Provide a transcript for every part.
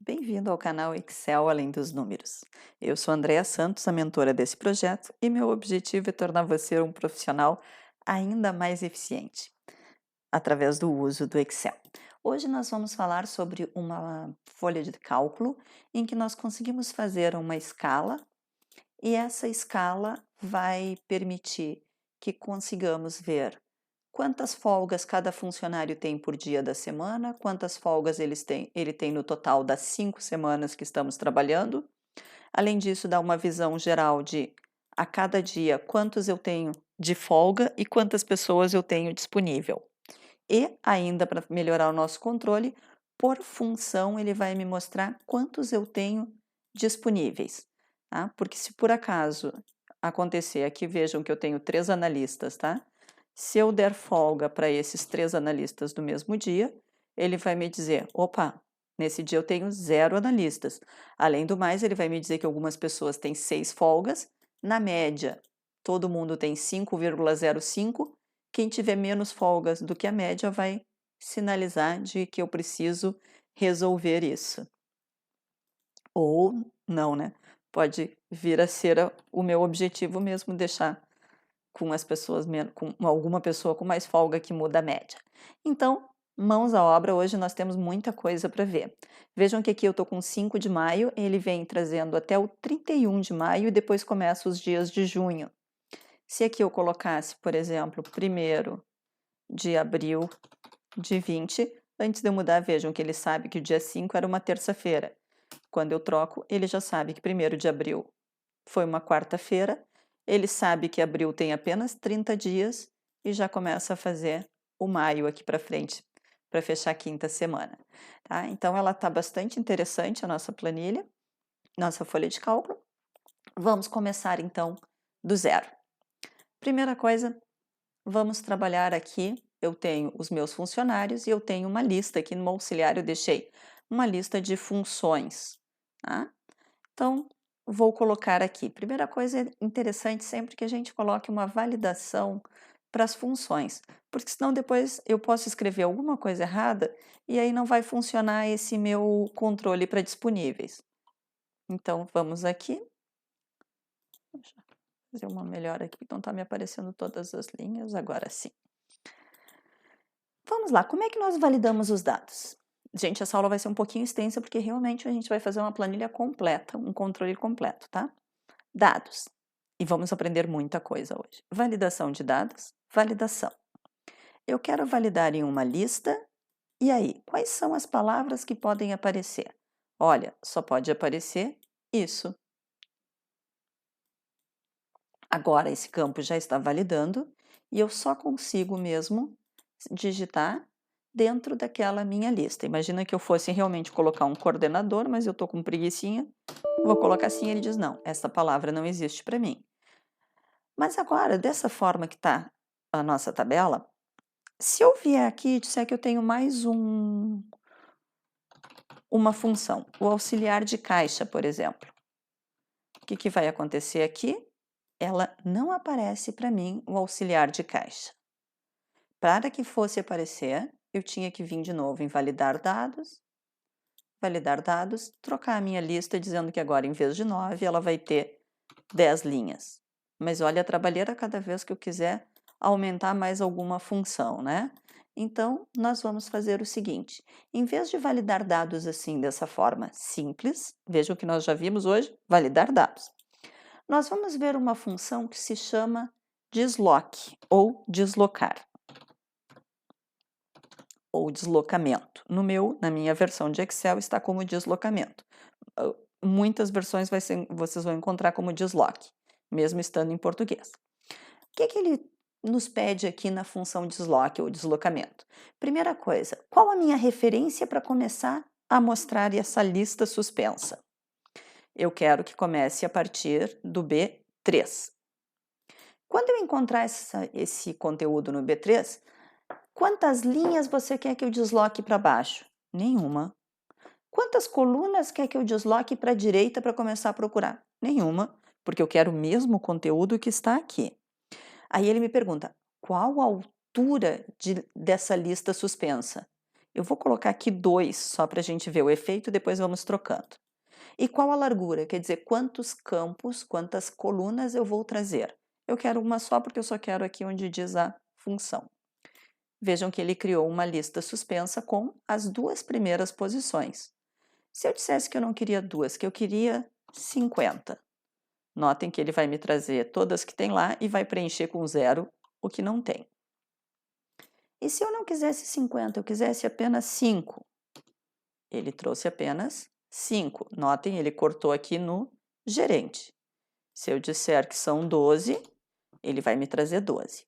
Bem-vindo ao canal Excel Além dos Números. Eu sou Andréa Santos, a mentora desse projeto, e meu objetivo é tornar você um profissional ainda mais eficiente através do uso do Excel. Hoje nós vamos falar sobre uma folha de cálculo em que nós conseguimos fazer uma escala e essa escala vai permitir que consigamos ver quantas folgas cada funcionário tem por dia da semana, quantas folgas ele tem no total das 5 semanas que estamos trabalhando. Além disso, dá uma visão geral de a cada dia quantos eu tenho de folga e quantas pessoas eu tenho disponível. E ainda para melhorar o nosso controle, por função ele vai me mostrar quantos eu tenho disponíveis, tá? Porque se por acaso acontecer aqui, vejam que eu tenho 3 analistas, tá? Se eu der folga para esses 3 analistas do mesmo dia, ele vai me dizer: opa, nesse dia eu tenho 0 analistas. Além do mais, ele vai me dizer que algumas pessoas têm 6 folgas, na média, todo mundo tem 5,05. Quem tiver menos folgas do que a média vai sinalizar de que eu preciso resolver isso. Ou não, né? Pode vir a ser o meu objetivo mesmo, deixar com as pessoas com alguma pessoa com mais folga que muda a média. Então, mãos à obra, hoje nós temos muita coisa para ver. Vejam que aqui eu estou com 5 de maio, ele vem trazendo até o 31 de maio e depois começa os dias de junho. Se aqui eu colocasse, por exemplo, 1º de abril de 20, antes de eu mudar, vejam que ele sabe que o dia 5 era uma terça-feira. Quando eu troco, ele já sabe que 1º de abril foi uma quarta-feira, ele sabe que abril tem apenas 30 dias e já começa a fazer o maio aqui para frente, para fechar a quinta semana. Tá? Então, ela está bastante interessante, a nossa planilha, nossa folha de cálculo. Vamos começar, então, do zero. Primeira coisa, vamos trabalhar aqui. Eu tenho os meus funcionários e eu tenho uma lista aqui no auxiliar, eu deixei uma lista de funções. Tá? Então, vou colocar aqui. Primeira coisa interessante sempre que a gente coloque uma validação para as funções, porque senão depois eu posso escrever alguma coisa errada e aí não vai funcionar esse meu controle para disponíveis. Então, vamos aqui. Deixa eu fazer uma melhor aqui, não está me aparecendo todas as linhas, agora sim. Vamos lá, como é que nós validamos os dados? Gente, essa aula vai ser um pouquinho extensa porque realmente a gente vai fazer uma planilha completa, um controle completo, tá? Dados. E vamos aprender muita coisa hoje. Validação de dados, validação. Eu quero validar em uma lista, e aí, quais são as palavras que podem aparecer? Olha, só pode aparecer isso. Agora esse campo já está validando e eu só consigo mesmo digitar dentro daquela minha lista. Imagina que eu fosse realmente colocar um coordenador, mas eu estou com preguicinha, vou colocar assim, ele diz, não, essa palavra não existe para mim. Mas agora, dessa forma que está a nossa tabela, se eu vier aqui e disser que eu tenho mais uma função, o auxiliar de caixa, por exemplo, o que vai acontecer aqui? Ela não aparece para mim o auxiliar de caixa. Para que fosse aparecer, eu tinha que vir de novo em validar dados, trocar a minha lista dizendo que agora em vez de 9 ela vai ter 10 linhas. Mas olha a trabalheira cada vez que eu quiser aumentar mais alguma função, né? Então, nós vamos fazer o seguinte, em vez de validar dados assim, dessa forma simples, vejam que nós já vimos hoje, validar dados. Nós vamos ver uma função que se chama desloque ou deslocar ou deslocamento. Na minha versão de Excel está como deslocamento. Muitas versões vocês vão encontrar como desloque, mesmo estando em português. O que ele nos pede aqui na função desloque ou deslocamento? Primeira coisa, qual a minha referência para começar a mostrar essa lista suspensa? Eu quero que comece a partir do B3. Quando eu encontrar esse conteúdo no B3, quantas linhas você quer que eu desloque para baixo? Nenhuma. Quantas colunas quer que eu desloque para a direita para começar a procurar? Nenhuma, porque eu quero o mesmo conteúdo que está aqui. Aí ele me pergunta, qual a altura dessa lista suspensa? Eu vou colocar aqui 2, só para a gente ver o efeito, depois vamos trocando. E qual a largura? Quer dizer, quantos campos, quantas colunas eu vou trazer? Eu quero uma só porque eu só quero aqui onde diz a função. Vejam que ele criou uma lista suspensa com as 2 primeiras posições. Se eu dissesse que eu não queria 2, que eu queria 50, notem que ele vai me trazer todas que tem lá e vai preencher com 0 o que não tem. E se eu não quisesse 50, eu quisesse apenas 5? Ele trouxe apenas 5. Notem, ele cortou aqui no gerente. Se eu disser que são 12, ele vai me trazer 12.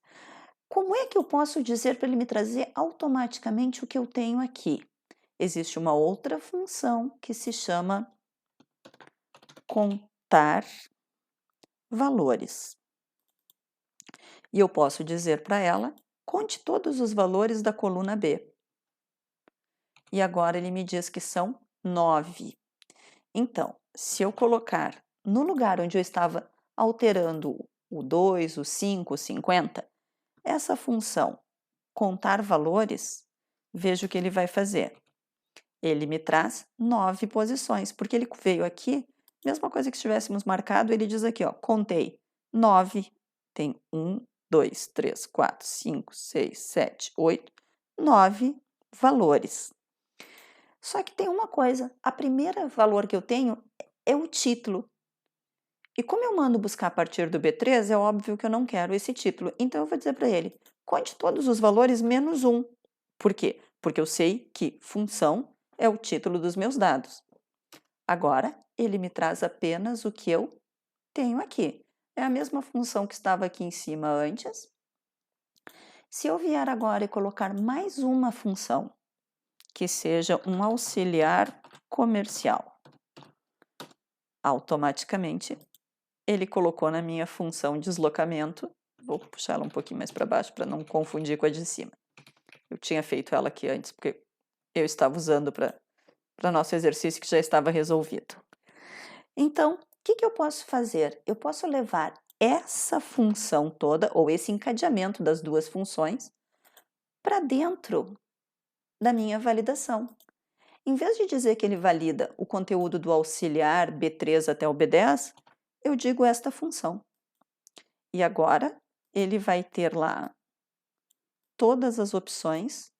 Como é que eu posso dizer para ele me trazer automaticamente o que eu tenho aqui? Existe uma outra função que se chama contar valores. E eu posso dizer para ela, conte todos os valores da coluna B. E agora ele me diz que são 9. Então, se eu colocar no lugar onde eu estava alterando o 2, o 5, o 50, essa função contar valores, veja o que ele vai fazer. Ele me traz 9 posições, porque ele veio aqui, mesma coisa que se tivéssemos marcado, ele diz aqui, ó, contei 9, tem 1, 2, 3, 4, 5, 6, 7, 8, 9 valores. Só que tem uma coisa, a primeira valor que eu tenho é o título. E como eu mando buscar a partir do B3, é óbvio que eu não quero esse título. Então eu vou dizer para ele, conte todos os valores menos 1. Por quê? Porque eu sei que função é o título dos meus dados. Agora, ele me traz apenas o que eu tenho aqui. É a mesma função que estava aqui em cima antes. Se eu vier agora e colocar mais uma função, que seja um auxiliar comercial, automaticamente ele colocou na minha função deslocamento, vou puxar ela um pouquinho mais para baixo para não confundir com a de cima. Eu tinha feito ela aqui antes, porque eu estava usando para nosso exercício que já estava resolvido. Então, o que eu posso fazer? Eu posso levar essa função toda, ou esse encadeamento das 2 funções, para dentro da minha validação. Em vez de dizer que ele valida o conteúdo do auxiliar B3 até o B10, eu digo esta função. E agora ele vai ter lá todas as opções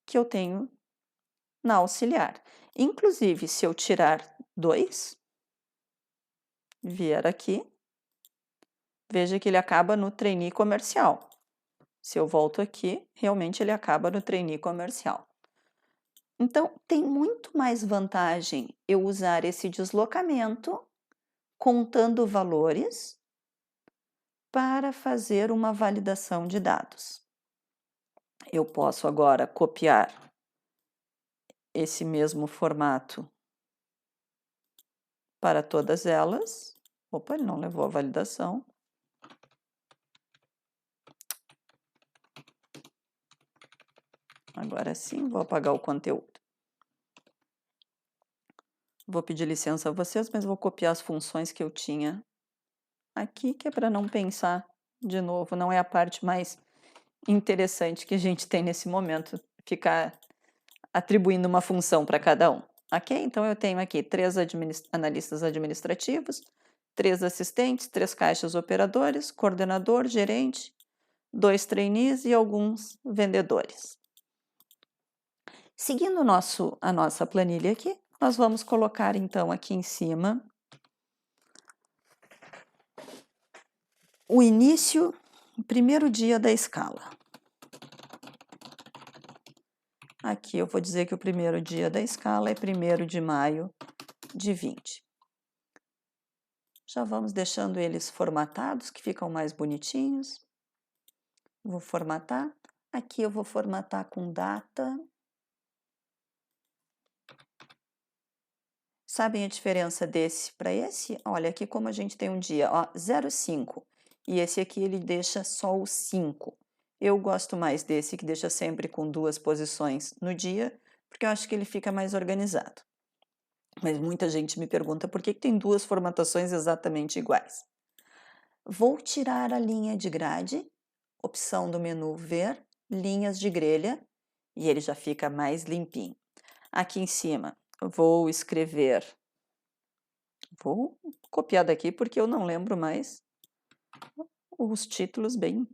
que eu tenho na auxiliar. Inclusive, se eu tirar 2, vier aqui, veja que ele acaba no trainee comercial. Se eu volto aqui, realmente ele acaba no trainee comercial. Então, tem muito mais vantagem eu usar esse deslocamento contando valores para fazer uma validação de dados. Eu posso agora copiar esse mesmo formato para todas elas. Opa, ele não levou a validação. Agora sim, vou apagar o conteúdo. Vou pedir licença a vocês, mas vou copiar as funções que eu tinha aqui, que é para não pensar de novo, não é a parte mais interessante que a gente tem nesse momento, ficar atribuindo uma função para cada um. Ok? Então eu tenho aqui 3 analistas administrativos, 3 assistentes, 3 caixas operadores, coordenador, gerente, 2 trainees e alguns vendedores. Seguindo a nossa planilha aqui, nós vamos colocar então aqui em cima o início, o primeiro dia da escala. Aqui eu vou dizer que o primeiro dia da escala é 1º de maio de 20. Já vamos deixando eles formatados, que ficam mais bonitinhos. Vou formatar. Aqui eu vou formatar com data. Sabem a diferença desse para esse? Olha, aqui como a gente tem um dia, ó, 05. E esse aqui ele deixa só o 5. Eu gosto mais desse que deixa sempre com 2 posições no dia, porque eu acho que ele fica mais organizado. Mas muita gente me pergunta por que tem 2 formatações exatamente iguais. Vou tirar a linha de grade, opção do menu ver, linhas de grelha e ele já fica mais limpinho. Aqui em cima, vou escrever, vou copiar daqui porque eu não lembro mais os títulos bem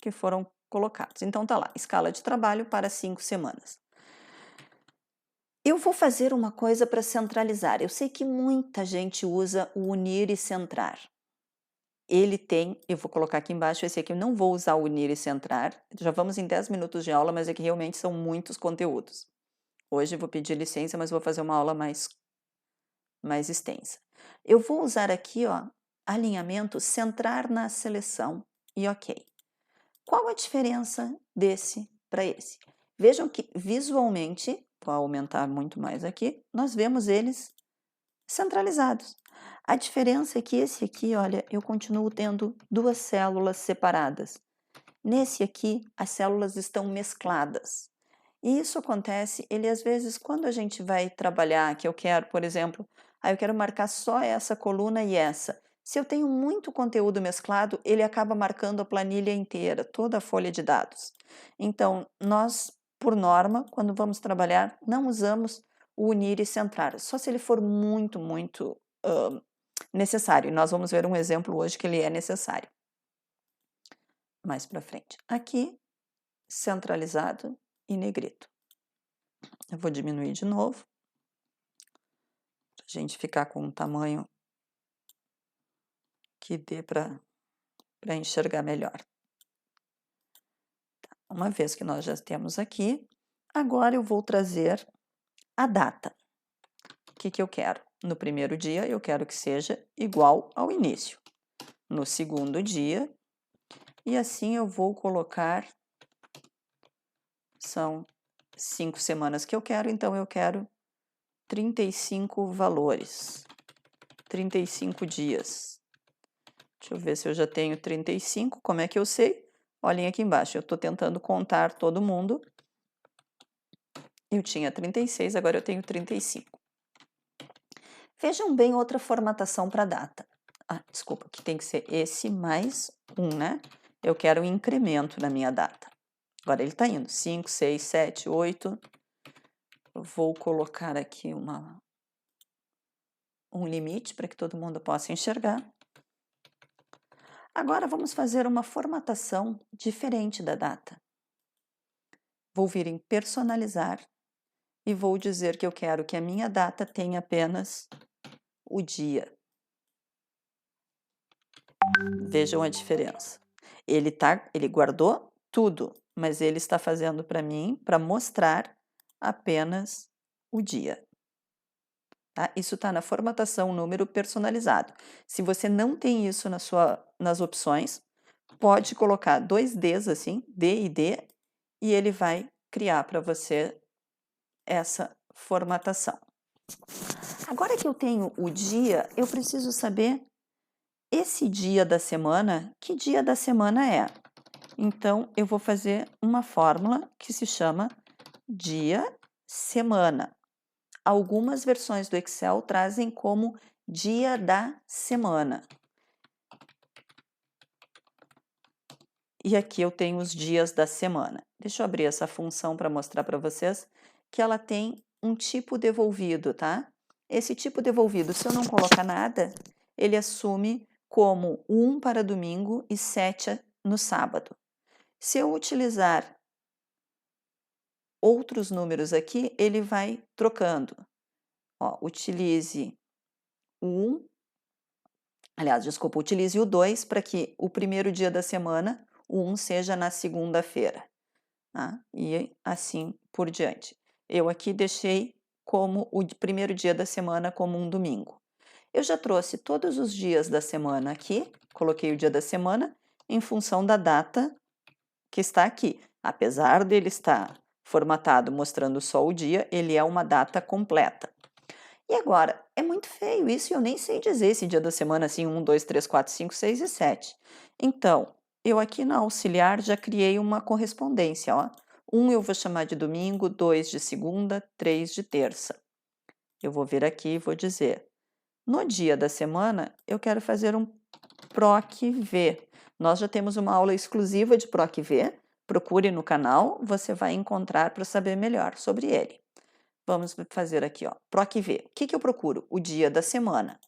que foram colocados. Então tá lá, escala de trabalho para 5 semanas. Eu vou fazer uma coisa para centralizar. Eu sei que muita gente usa o unir e centrar. Ele tem, eu vou colocar aqui embaixo, esse aqui eu não vou usar o unir e centrar. Já vamos em 10 minutos de aula, mas é que realmente são muitos conteúdos. Hoje eu vou pedir licença, mas vou fazer uma aula mais extensa. Eu vou usar aqui, ó, alinhamento, centrar na seleção e ok. Qual a diferença desse para esse? Vejam que visualmente, vou aumentar muito mais aqui, nós vemos eles centralizados. A diferença é que esse aqui, olha, eu continuo tendo duas células separadas. Nesse aqui, as células estão mescladas. E isso acontece, ele às vezes, quando a gente vai trabalhar, que eu quero, por exemplo, eu quero marcar só essa coluna e essa. Se eu tenho muito conteúdo mesclado, ele acaba marcando a planilha inteira, toda a folha de dados. Então, nós, por norma, quando vamos trabalhar, não usamos o unir e centrar, só se ele for muito necessário. E nós vamos ver um exemplo hoje que ele é necessário. Mais para frente. Aqui, centralizado e negrito. Eu vou diminuir de novo, para a gente ficar com um tamanho que dê para enxergar melhor. Uma vez que nós já temos aqui, agora eu vou trazer a data. O que eu quero? No primeiro dia, eu quero que seja igual ao início. No segundo dia, e assim eu vou colocar, são 5 semanas que eu quero, então eu quero 35 valores, 35 dias. Deixa eu ver se eu já tenho 35, como é que eu sei? Olhem aqui embaixo, eu estou tentando contar todo mundo. Eu tinha 36, agora eu tenho 35. Vejam bem outra formatação para a data. Desculpa, que tem que ser esse mais 1, né? Eu quero um incremento na minha data. Agora ele está indo, 5, 6, 7, 8. Eu vou colocar aqui um limite para que todo mundo possa enxergar. Agora vamos fazer uma formatação diferente da data. Vou vir em personalizar e vou dizer que eu quero que a minha data tenha apenas o dia. Vejam a diferença. Ele guardou tudo, mas ele está fazendo para mim, para mostrar apenas o dia. Tá? Isso está na formatação número personalizado. Se você não tem isso nas opções, pode colocar 2 Ds assim, D e D, e ele vai criar para você essa formatação. Agora que eu tenho o dia, eu preciso saber esse dia da semana, que dia da semana é? Então, eu vou fazer uma fórmula que se chama dia-semana. Algumas versões do Excel trazem como dia da semana. E aqui eu tenho os dias da semana. Deixa eu abrir essa função para mostrar para vocês que ela tem um tipo devolvido, tá? Esse tipo devolvido, se eu não colocar nada, ele assume como 1 para domingo e 7 no sábado. Se eu utilizar outros números aqui, ele vai trocando. Ó, utilize o 1, aliás, desculpa, utilize o 2 para que o primeiro dia da semana, o 1 seja na segunda-feira. Tá? E assim por diante. Eu aqui deixei como o primeiro dia da semana como um domingo. Eu já trouxe todos os dias da semana aqui, coloquei o dia da semana em função da data que está aqui. Apesar dele estar formatado mostrando só o dia, ele é uma data completa. E agora, é muito feio isso e eu nem sei dizer esse dia da semana assim, 1, 2, 3, 4, 5, 6 e 7. Então, eu aqui na auxiliar já criei uma correspondência, ó. 1 eu vou chamar de domingo, 2 de segunda, 3 de terça. Eu vou vir aqui e vou dizer, no dia da semana, eu quero fazer um PROC V. Nós já temos uma aula exclusiva de PROC-V, procure no canal, você vai encontrar para saber melhor sobre ele. Vamos fazer aqui, ó, PROC-V. O que eu procuro? O dia da semana.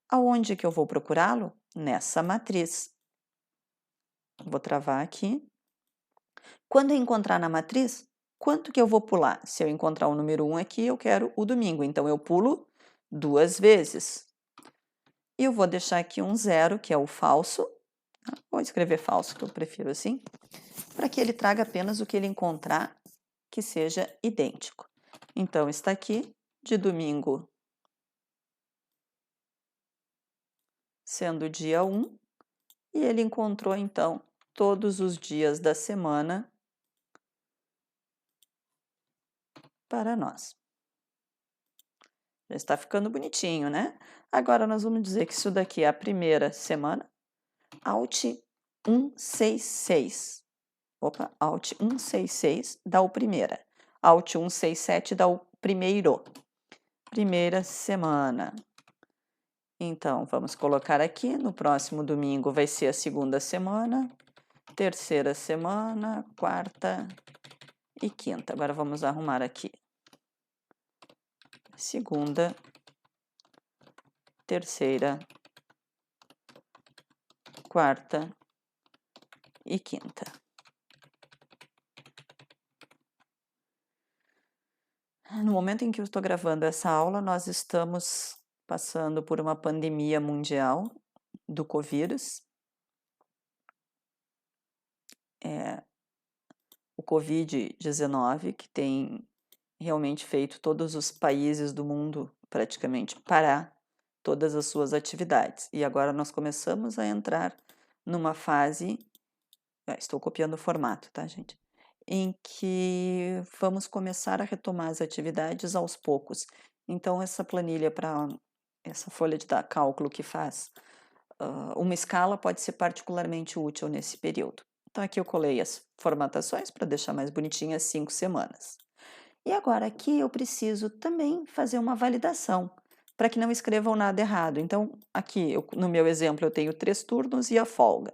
Aonde que eu vou procurá-lo? Nessa matriz. Vou travar aqui. Quando eu encontrar na matriz, quanto que eu vou pular? Se eu encontrar o número 1 aqui, eu quero o domingo, então eu pulo 2 vezes. E eu vou deixar aqui um 0, que é o falso. Vou escrever falso, que eu prefiro assim, para que ele traga apenas o que ele encontrar que seja idêntico. Então, está aqui, de domingo, sendo o dia 1, e ele encontrou, então, todos os dias da semana para nós. Já está ficando bonitinho, né? Agora, nós vamos dizer que isso daqui é a primeira semana. Alt 166. Opa, Alt 166 dá o primeira. Alt 167 dá o primeiro. Primeira semana. Então, vamos colocar aqui, no próximo domingo vai ser a segunda semana, terceira semana, quarta e quinta. Agora vamos arrumar aqui. Segunda, terceira, quarta e quinta. No momento em que eu estou gravando essa aula, nós estamos passando por uma pandemia mundial do covírus. O Covid-19, que tem realmente feito todos os países do mundo praticamente parar todas as suas atividades. E agora nós começamos a entrar numa fase, estou copiando o formato, tá, gente? Em que vamos começar a retomar as atividades aos poucos. Então, essa planilha essa folha de cálculo que faz uma escala pode ser particularmente útil nesse período. Então, aqui eu colei as formatações para deixar mais bonitinha as 5 semanas. E agora aqui eu preciso também fazer uma validação, para que não escrevam nada errado. Então, aqui, no meu exemplo, eu tenho 3 turnos e a folga.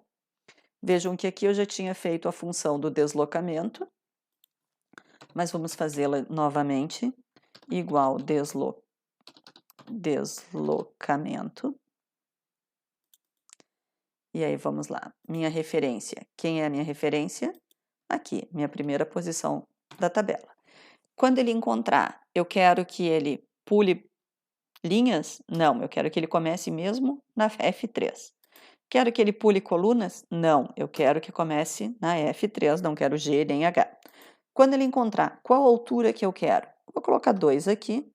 Vejam que aqui eu já tinha feito a função do deslocamento, mas vamos fazê-la novamente, igual deslocamento. E aí, vamos lá. Minha referência. Quem é a minha referência? Aqui, minha primeira posição da tabela. Quando ele encontrar, eu quero que ele pule linhas? Não, eu quero que ele comece mesmo na F3. Quero que ele pule colunas? Não, eu quero que comece na F3, não quero G nem H. Quando ele encontrar qual altura que eu quero, vou colocar 2 aqui,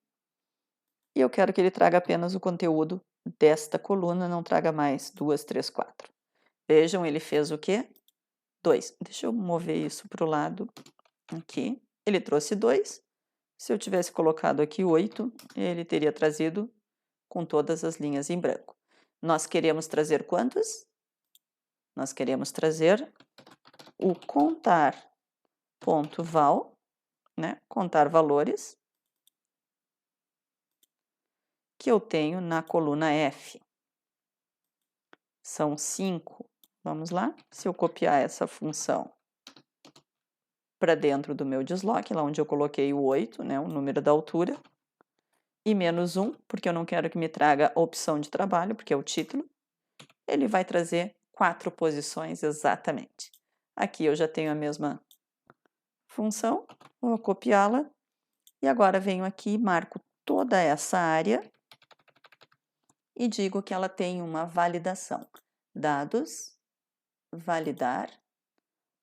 e eu quero que ele traga apenas o conteúdo desta coluna, não traga mais 2, 3, 4. Vejam, ele fez o quê? 2. Deixa eu mover isso para o lado aqui. Ele trouxe 2. Se eu tivesse colocado aqui 8, ele teria trazido com todas as linhas em branco. Nós queremos trazer quantos? Nós queremos trazer o contar.val, né? Contar valores, que eu tenho na coluna F. São 5. Vamos lá? Se eu copiar essa função para dentro do meu desloque, lá onde eu coloquei o 8, né? O número da altura, e menos 1, porque eu não quero que me traga a opção de trabalho, porque é o título, ele vai trazer 4 posições exatamente. Aqui eu já tenho a mesma função, vou copiá-la, e agora venho aqui e marco toda essa área e digo que ela tem uma validação. Dados, validar,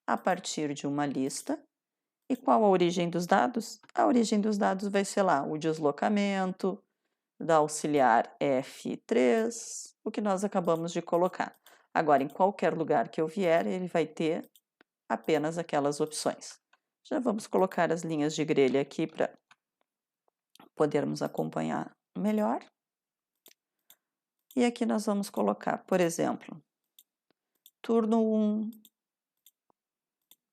a partir de uma lista. E qual a origem dos dados? A origem dos dados vai ser lá o deslocamento, da auxiliar F3, o que nós acabamos de colocar. Agora, em qualquer lugar que eu vier, ele vai ter apenas aquelas opções. Já vamos colocar as linhas de grelha aqui para podermos acompanhar melhor. E aqui nós vamos colocar, por exemplo, turno 1,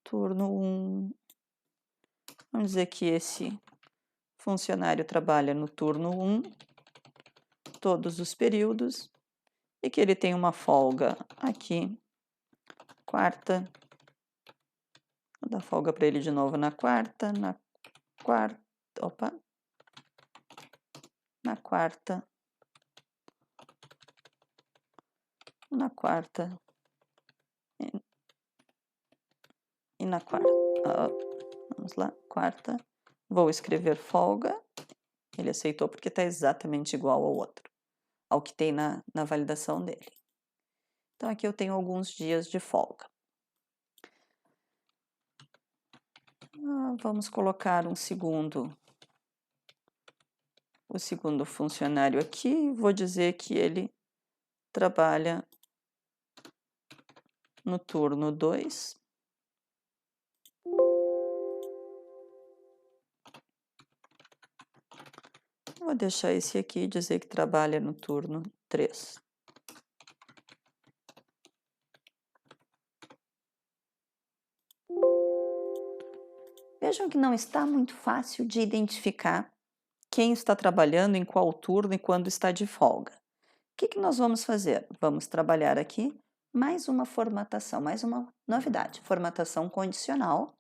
turno 1. Vamos dizer que esse funcionário trabalha no turno 1, todos os períodos, e que ele tem uma folga aqui quarta. Vou dar folga para ele de novo na quarta, na quarta, na quarta, na quarta e na quarta. Vamos lá, quarta. Vou escrever folga. Ele aceitou porque está exatamente igual ao outro, ao que tem na validação dele. Então, aqui eu tenho alguns dias de folga. Vamos colocar o segundo funcionário aqui. Vou dizer que ele trabalha no turno 2. Vou deixar esse aqui e dizer que trabalha no turno 3. Vejam que não está muito fácil de identificar quem está trabalhando em qual turno e quando está de folga. O que nós vamos fazer? Vamos trabalhar aqui mais uma formatação, mais uma novidade. Formatação condicional,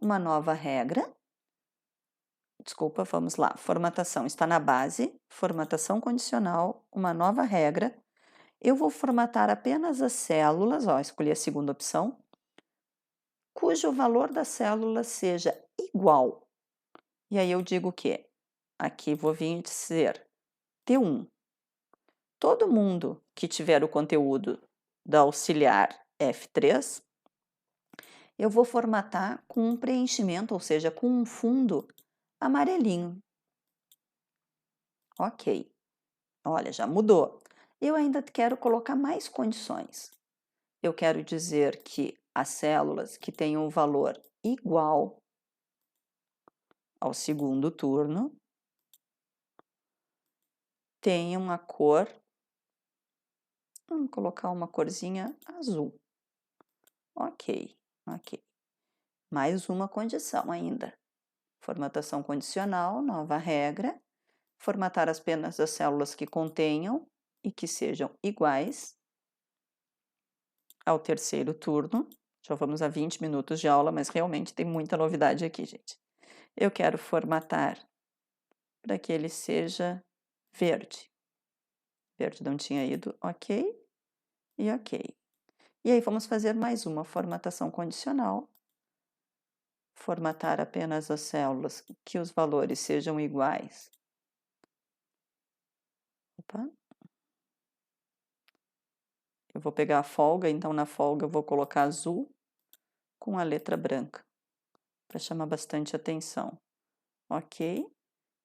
uma nova regra. Desculpa, vamos lá. Formatação está na base, formatação condicional, uma nova regra. Eu vou formatar apenas as células, escolhi a segunda opção, cujo valor da célula seja igual. E aí eu digo que aqui vou vir dizer T1. Todo mundo que tiver o conteúdo da auxiliar F3, eu vou formatar com um preenchimento, ou seja, com um fundo amarelinho. Ok. Olha, já mudou. Eu ainda quero colocar mais condições. Eu quero dizer que as células que tenham o valor igual ao segundo turno tenham a cor, vamos colocar uma corzinha azul. Ok. Mais uma condição ainda. Formatação condicional, nova regra. Formatar apenas as células que contenham e que sejam iguais ao terceiro turno. Já vamos a 20 minutos de aula, mas realmente tem muita novidade aqui, gente. Eu quero formatar para que ele seja verde. Verde não tinha ido, ok e ok. E aí vamos fazer mais uma formatação condicional. Formatar apenas as células que os valores sejam iguais. Eu vou pegar a folga, então na folga eu vou colocar azul com a letra branca, para chamar bastante atenção. Ok,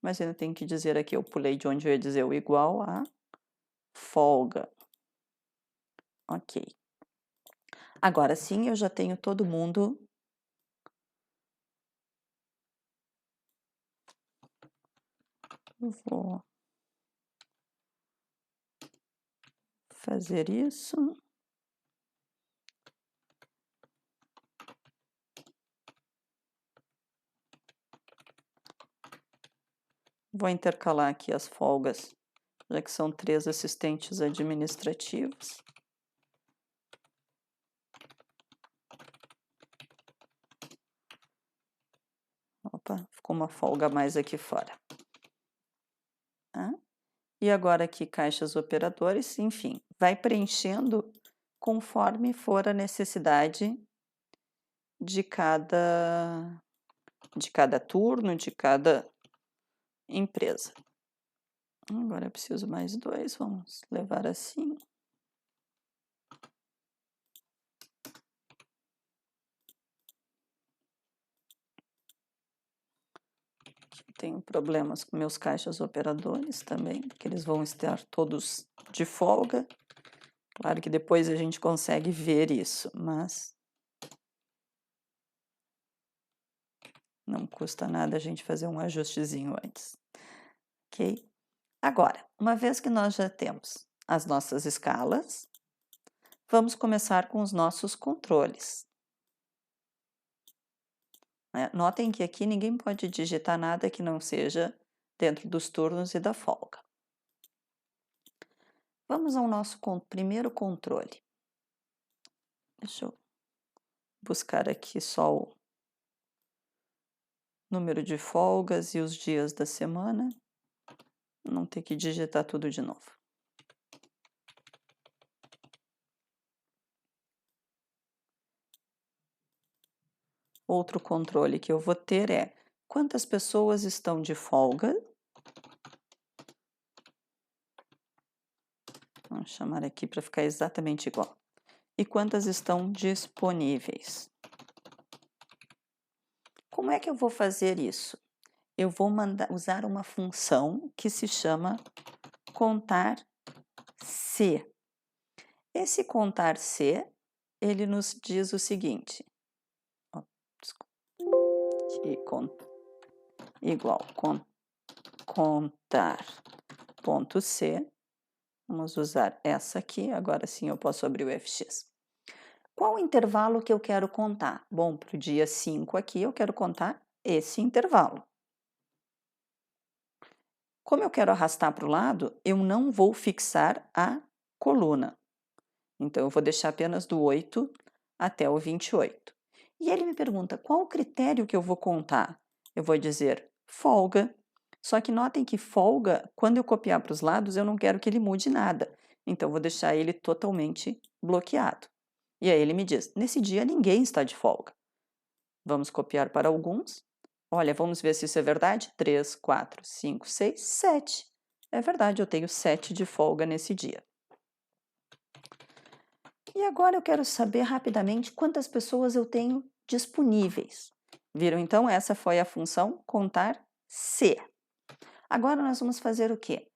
mas ainda tenho que dizer aqui, eu pulei de onde eu ia dizer o igual a folga. Ok. Agora sim, eu já tenho todo mundo. Vou fazer isso. Vou intercalar aqui as folgas, já que são 3 assistentes administrativos. Opa, ficou uma folga a mais aqui fora. E agora aqui caixas operadores, enfim, vai preenchendo conforme for a necessidade de cada turno, de cada empresa. Agora eu preciso mais 2, vamos levar assim. Tenho problemas com meus caixas operadores também, porque eles vão estar todos de folga. Claro que depois a gente consegue ver isso, mas não custa nada a gente fazer um ajustezinho antes. Ok? Agora, uma vez que nós já temos as nossas escalas, vamos começar com os nossos controles. Notem que aqui ninguém pode digitar nada que não seja dentro dos turnos e da folga. Vamos ao nosso primeiro controle. Deixa eu buscar aqui só o número de folgas e os dias da semana. Não ter que digitar tudo de novo. Outro controle que eu vou ter é quantas pessoas estão de folga. Vamos chamar aqui para ficar exatamente igual. E quantas estão disponíveis. Como é que eu vou fazer isso? Eu vou usar uma função que se chama contar se. Esse contar se, ele nos diz o seguinte, igual contar ponto C, vamos usar essa aqui, agora sim eu posso abrir o FX. Qual o intervalo que eu quero contar? Bom, para o dia 5 aqui eu quero contar esse intervalo. Como eu quero arrastar para o lado, eu não vou fixar a coluna. Então, eu vou deixar apenas do 8 até o 28. E ele me pergunta, qual o critério que eu vou contar? Eu vou dizer folga. Só que notem que folga, quando eu copiar para os lados, eu não quero que ele mude nada. Então, eu vou deixar ele totalmente bloqueado. E aí ele me diz, nesse dia ninguém está de folga. Vamos copiar para alguns. Olha, vamos ver se isso é verdade. 3, 4, 5, 6, 7. É verdade, eu tenho 7 de folga nesse dia. E agora eu quero saber rapidamente quantas pessoas eu tenho disponíveis. Viram então? Essa foi a função contar se. Agora nós vamos fazer o quê?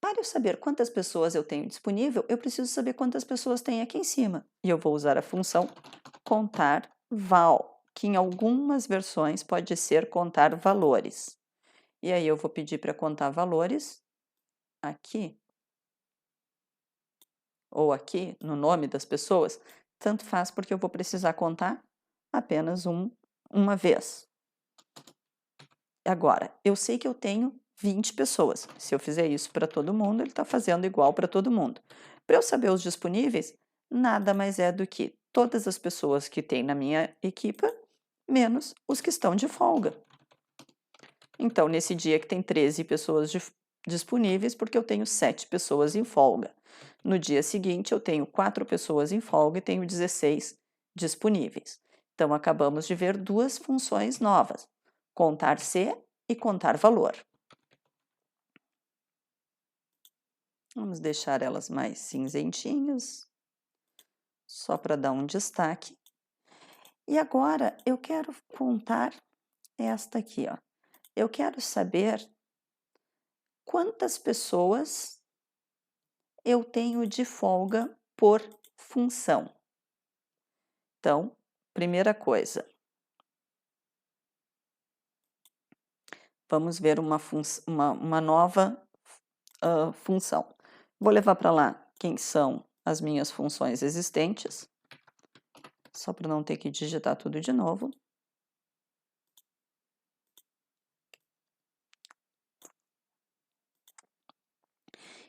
Para eu saber quantas pessoas eu tenho disponível, eu preciso saber quantas pessoas tem aqui em cima. E eu vou usar a função contar val, que em algumas versões pode ser contar valores. E aí eu vou pedir para contar valores aqui, ou aqui, no nome das pessoas, tanto faz porque eu vou precisar contar apenas uma vez. Agora, eu sei que eu tenho 20 pessoas. Se eu fizer isso para todo mundo, ele está fazendo igual para todo mundo. Para eu saber os disponíveis, nada mais é do que todas as pessoas que tem na minha equipa, menos os que estão de folga. Então, nesse dia que tem 13 pessoas disponíveis, porque eu tenho 7 pessoas em folga. No dia seguinte, eu tenho 4 pessoas em folga e tenho 16 disponíveis. Então, acabamos de ver duas funções novas, contar se e contar valor. Vamos deixar elas mais cinzentinhas, só para dar um destaque. E agora, eu quero contar esta aqui, ó. Eu quero saber quantas pessoas eu tenho de folga por função. Então, primeira coisa, vamos ver uma nova função. Vou levar para lá quem são as minhas funções existentes, só para não ter que digitar tudo de novo.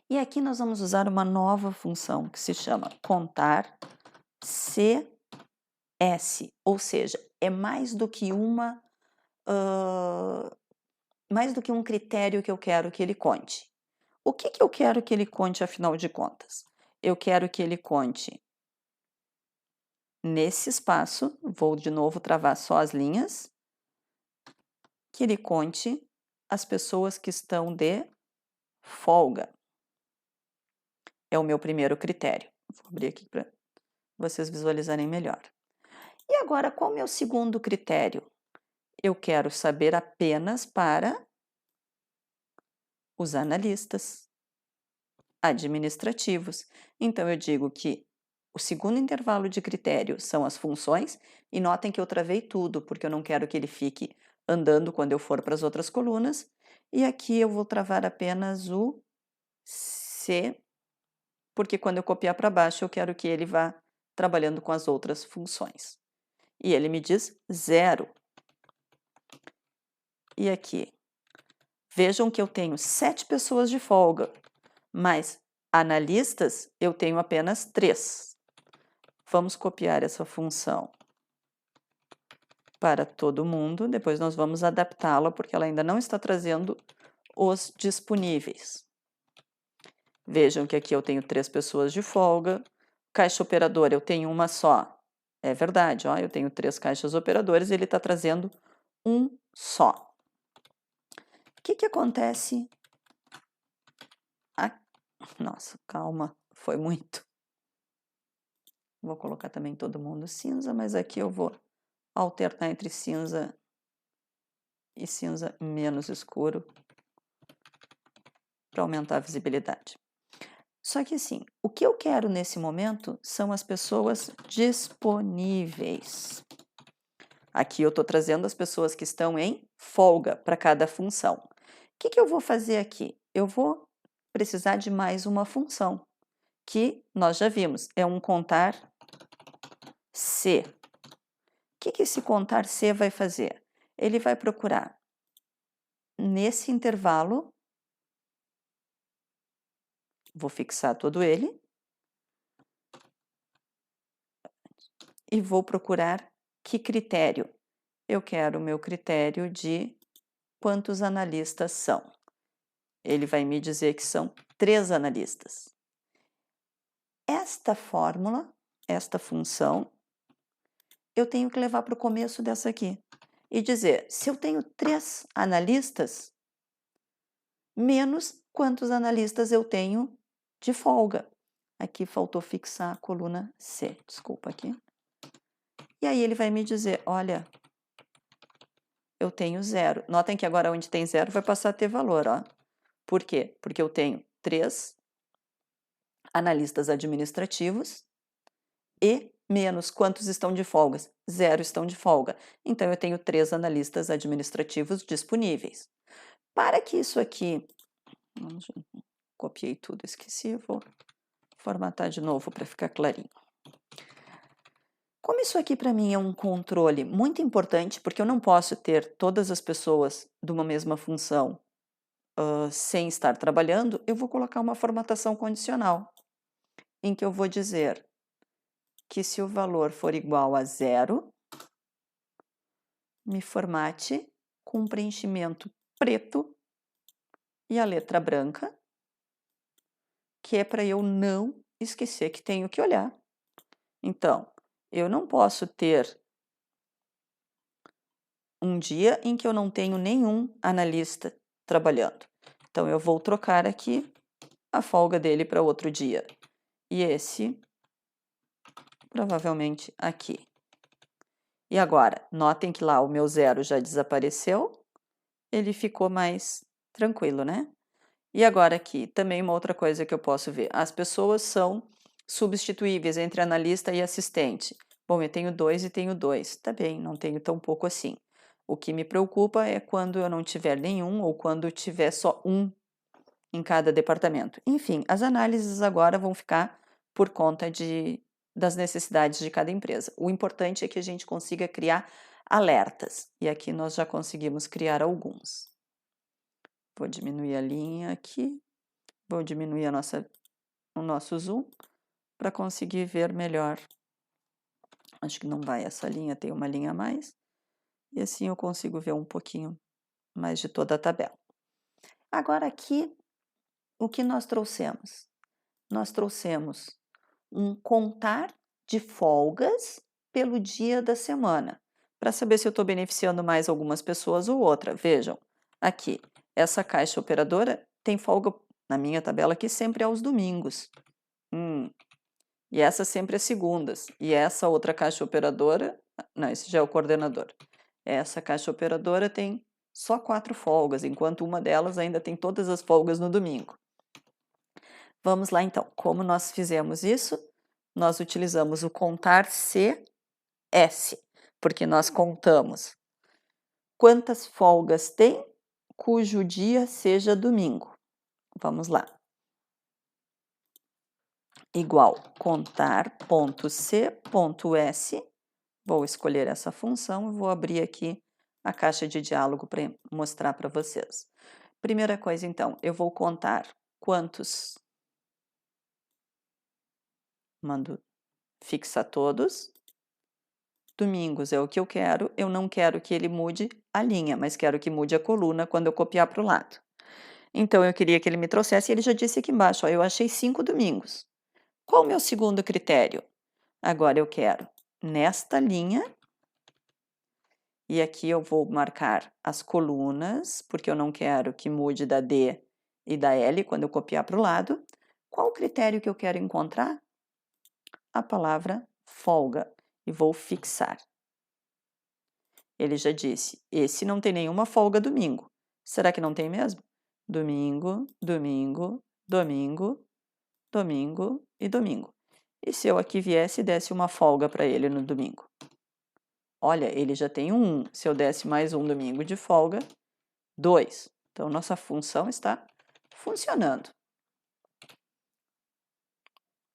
E aqui nós vamos usar uma nova função que se chama contar CS, ou seja, é mais do que mais do que um critério que eu quero que ele conte. O que eu quero que ele conte, afinal de contas? Eu quero que ele conte nesse espaço, vou de novo travar só as linhas, que ele conte as pessoas que estão de folga. É o meu primeiro critério. Vou abrir aqui para vocês visualizarem melhor. E agora, qual é o meu segundo critério? Eu quero saber apenas para os analistas administrativos. Então, eu digo que o segundo intervalo de critério são as funções, e notem que eu travei tudo, porque eu não quero que ele fique andando quando eu for para as outras colunas, e aqui eu vou travar apenas o C, porque quando eu copiar para baixo eu quero que ele vá trabalhando com as outras funções. E ele me diz 0. E aqui, vejam que eu tenho 7 pessoas de folga, mas analistas eu tenho apenas 3. Vamos copiar essa função para todo mundo, depois nós vamos adaptá-la, porque ela ainda não está trazendo os disponíveis. Vejam que aqui eu tenho 3 pessoas de folga, caixa operadora eu tenho uma só. É verdade, ó, eu tenho 3 caixas operadoras e ele está trazendo um só. O que acontece? Nossa, calma, foi muito. Vou colocar também todo mundo cinza, mas aqui eu vou alternar entre cinza e cinza menos escuro para aumentar a visibilidade. Só que assim, o que eu quero nesse momento são as pessoas disponíveis. Aqui eu estou trazendo as pessoas que estão em folga para cada função. O que eu vou fazer aqui? Eu vou precisar de mais uma função, que nós já vimos, é um contar C. O que esse contar C vai fazer? Ele vai procurar nesse intervalo, vou fixar todo ele, e vou procurar que critério? Eu quero o meu critério de quantos analistas são. Ele vai me dizer que são 3 analistas. Esta fórmula, esta função, eu tenho que levar para o começo dessa aqui e dizer, se eu tenho 3 analistas, menos quantos analistas eu tenho de folga. Aqui faltou fixar a coluna C, desculpa aqui. E aí ele vai me dizer, olha, eu tenho 0. Notem que agora onde tem 0 vai passar a ter valor, ó. Por quê? Porque eu tenho 3 analistas administrativos e menos quantos estão de folgas? 0 estão de folga. Então, eu tenho 3 analistas administrativos disponíveis. Para que isso aqui... Copiei tudo, esqueci, vou formatar de novo para ficar clarinho. Como isso aqui para mim é um controle muito importante, porque eu não posso ter todas as pessoas de uma mesma função sem estar trabalhando, eu vou colocar uma formatação condicional, em que eu vou dizer que se o valor for igual a 0, me formate com um preenchimento preto e a letra branca, que é para eu não esquecer que tenho que olhar. Então, eu não posso ter um dia em que eu não tenho nenhum analista trabalhando. Então, eu vou trocar aqui a folga dele para outro dia. E esse, provavelmente, aqui. E agora, notem que lá o meu 0 já desapareceu, ele ficou mais tranquilo, né? E agora aqui, também uma outra coisa que eu posso ver. As pessoas são substituíveis entre analista e assistente. Bom, eu tenho 2 e tenho 2. Tá bem, não tenho tão pouco assim. O que me preocupa é quando eu não tiver nenhum ou quando tiver só um em cada departamento. Enfim, as análises agora vão ficar por conta das necessidades de cada empresa. O importante é que a gente consiga criar alertas. E aqui nós já conseguimos criar alguns. Vou diminuir a linha aqui, vou diminuir o nosso zoom para conseguir ver melhor. Acho que não vai essa linha, tem uma linha a mais. E assim eu consigo ver um pouquinho mais de toda a tabela. Agora aqui, o que nós trouxemos? Nós trouxemos um contar de folgas pelo dia da semana, para saber se eu estou beneficiando mais algumas pessoas ou outra. Vejam, aqui, essa caixa operadora tem folga, na minha tabela aqui, sempre aos domingos. E essa sempre às segundas. E essa outra caixa operadora, não, esse já é o coordenador. Essa caixa operadora tem só 4 folgas, enquanto uma delas ainda tem todas as folgas no domingo. Vamos lá então, como nós fizemos isso? Nós utilizamos o contar CS, porque nós contamos quantas folgas tem cujo dia seja domingo. Vamos lá. Igual contar.c.s. Vou escolher essa função e vou abrir aqui a caixa de diálogo para mostrar para vocês. Primeira coisa, então, eu vou contar quantos... Mando fixar todos. Domingos é o que eu não quero que ele mude a linha, mas quero que mude a coluna quando eu copiar para o lado. Então, eu queria que ele me trouxesse, ele já disse aqui embaixo, ó, eu achei 5 domingos. Qual o meu segundo critério? Agora eu quero nesta linha, e aqui eu vou marcar as colunas, porque eu não quero que mude da D e da L quando eu copiar para o lado. Qual o critério que eu quero encontrar? A palavra folga, e vou fixar. Ele já disse, esse não tem nenhuma folga domingo. Será que não tem mesmo? Domingo, domingo, domingo, domingo e domingo. E se eu aqui viesse e desse uma folga para ele no domingo? Olha, ele já tem um. Se eu desse mais um domingo de folga, 2. Então, nossa função está funcionando.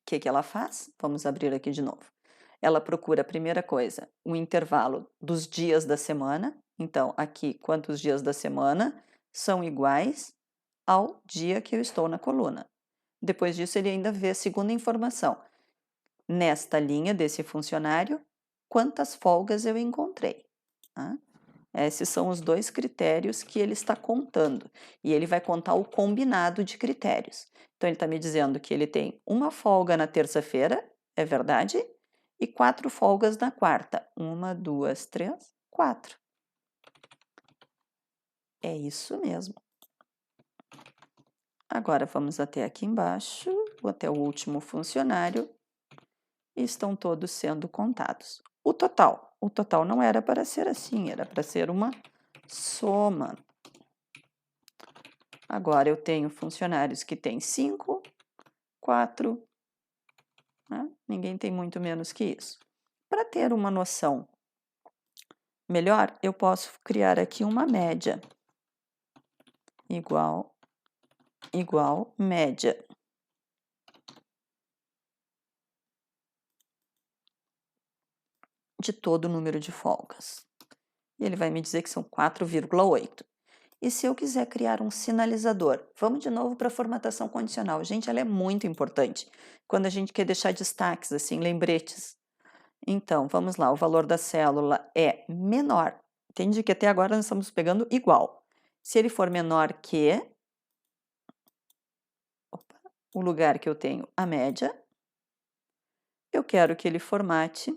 O que ela faz? Vamos abrir aqui de novo. Ela procura, a primeira coisa, o intervalo dos dias da semana. Então, aqui, quantos dias da semana são iguais ao dia que eu estou na coluna. Depois disso, ele ainda vê a segunda informação. Nesta linha desse funcionário, quantas folgas eu encontrei? Tá? Esses são os 2 critérios que ele está contando. E ele vai contar o combinado de critérios. Então, ele está me dizendo que ele tem uma folga na terça-feira, é verdade? E 4 folgas na quarta. 1, 2, 3, 4. É isso mesmo. Agora, vamos até aqui embaixo, até o último funcionário, e estão todos sendo contados. O total não era para ser assim, era para ser uma soma. Agora, eu tenho funcionários que têm 5, 4, né? Ninguém tem muito menos que isso. Para ter uma noção melhor, eu posso criar aqui uma média. Igual média. De todo o número de folgas. E ele vai me dizer que são 4,8. E se eu quiser criar um sinalizador? Vamos de novo para a formatação condicional. Gente, ela é muito importante. Quando a gente quer deixar destaques, assim, lembretes. Então, vamos lá, o valor da célula é menor. Entende que até agora nós estamos pegando igual. Se ele for menor que o lugar que eu tenho a média, eu quero que ele formate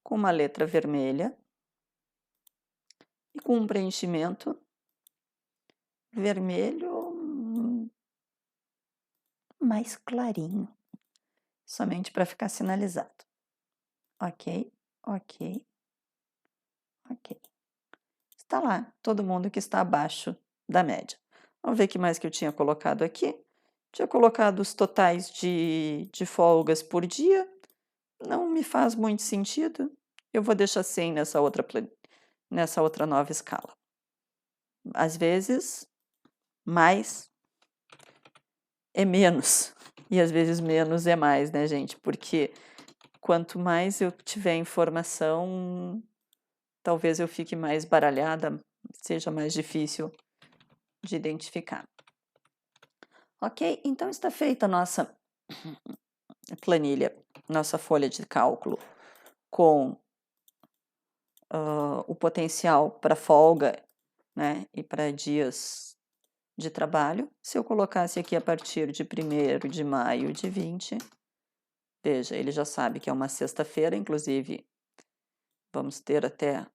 com uma letra vermelha e com um preenchimento vermelho mais clarinho, somente para ficar sinalizado. Ok, ok, ok. Está lá, todo mundo que está abaixo da média. Vamos ver o que mais que eu tinha colocado aqui. Tinha colocado os totais de folgas por dia. Não me faz muito sentido. Eu vou deixar 100 nessa outra nova escala. Às vezes, mais é menos. E às vezes menos é mais, né, gente? Porque quanto mais eu tiver informação, talvez eu fique mais baralhada, seja mais difícil de identificar. Ok? Então está feita a nossa planilha, nossa folha de cálculo com o potencial para folga, né, e para dias de trabalho. Se eu colocasse aqui a partir de 1º de maio de 20, veja, ele já sabe que é uma sexta-feira, inclusive vamos ter até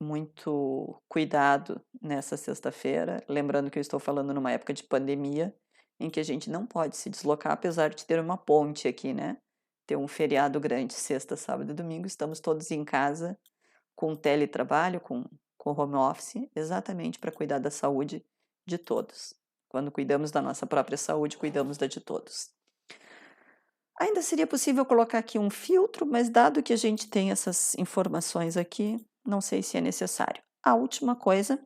muito cuidado nessa sexta-feira, lembrando que eu estou falando numa época de pandemia, em que a gente não pode se deslocar, apesar de ter uma ponte aqui, né? Ter um feriado grande, sexta, sábado e domingo, estamos todos em casa, com teletrabalho, com home office, exatamente para cuidar da saúde de todos. Quando cuidamos da nossa própria saúde, cuidamos da de todos. Ainda seria possível colocar aqui um filtro, mas dado que a gente tem essas informações aqui, não sei se é necessário. A última coisa,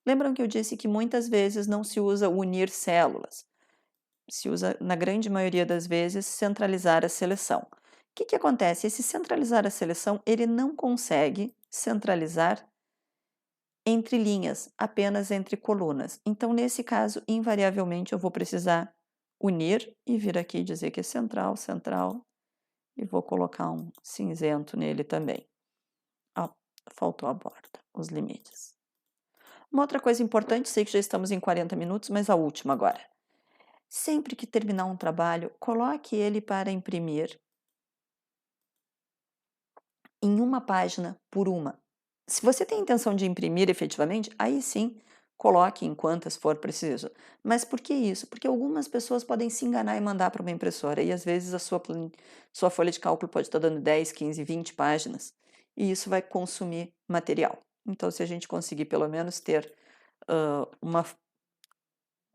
lembram que eu disse que muitas vezes não se usa unir células. Se usa, na grande maioria das vezes, centralizar a seleção. O que acontece? Esse centralizar a seleção, ele não consegue centralizar entre linhas, apenas entre colunas. Então, nesse caso, invariavelmente, eu vou precisar unir e vir aqui dizer que é central, central, e vou colocar um cinzento nele também. Ó, faltou a borda, os limites. Uma outra coisa importante, sei que já estamos em 40 minutos, mas a última agora. Sempre que terminar um trabalho, coloque ele para imprimir em uma página por uma. Se você tem intenção de imprimir efetivamente, aí sim, coloque em quantas for preciso. Mas por que isso? Porque algumas pessoas podem se enganar e mandar para uma impressora, e às vezes a sua folha de cálculo pode estar dando 10, 15, 20 páginas, e isso vai consumir material. Então, se a gente conseguir pelo menos ter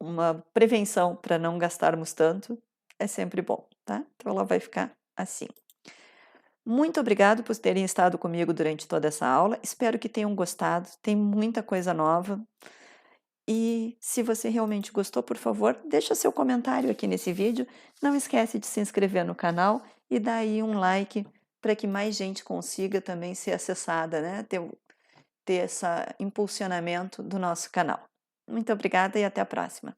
uma prevenção para não gastarmos tanto, é sempre bom, tá? Então, ela vai ficar assim. Muito obrigado por terem estado comigo durante toda essa aula. Espero que tenham gostado. Tem muita coisa nova. E se você realmente gostou, por favor, deixa seu comentário aqui nesse vídeo. Não esquece de se inscrever no canal e dar aí um like para que mais gente consiga também ser acessada, né? Ter esse impulsionamento do nosso canal. Muito obrigada e até a próxima.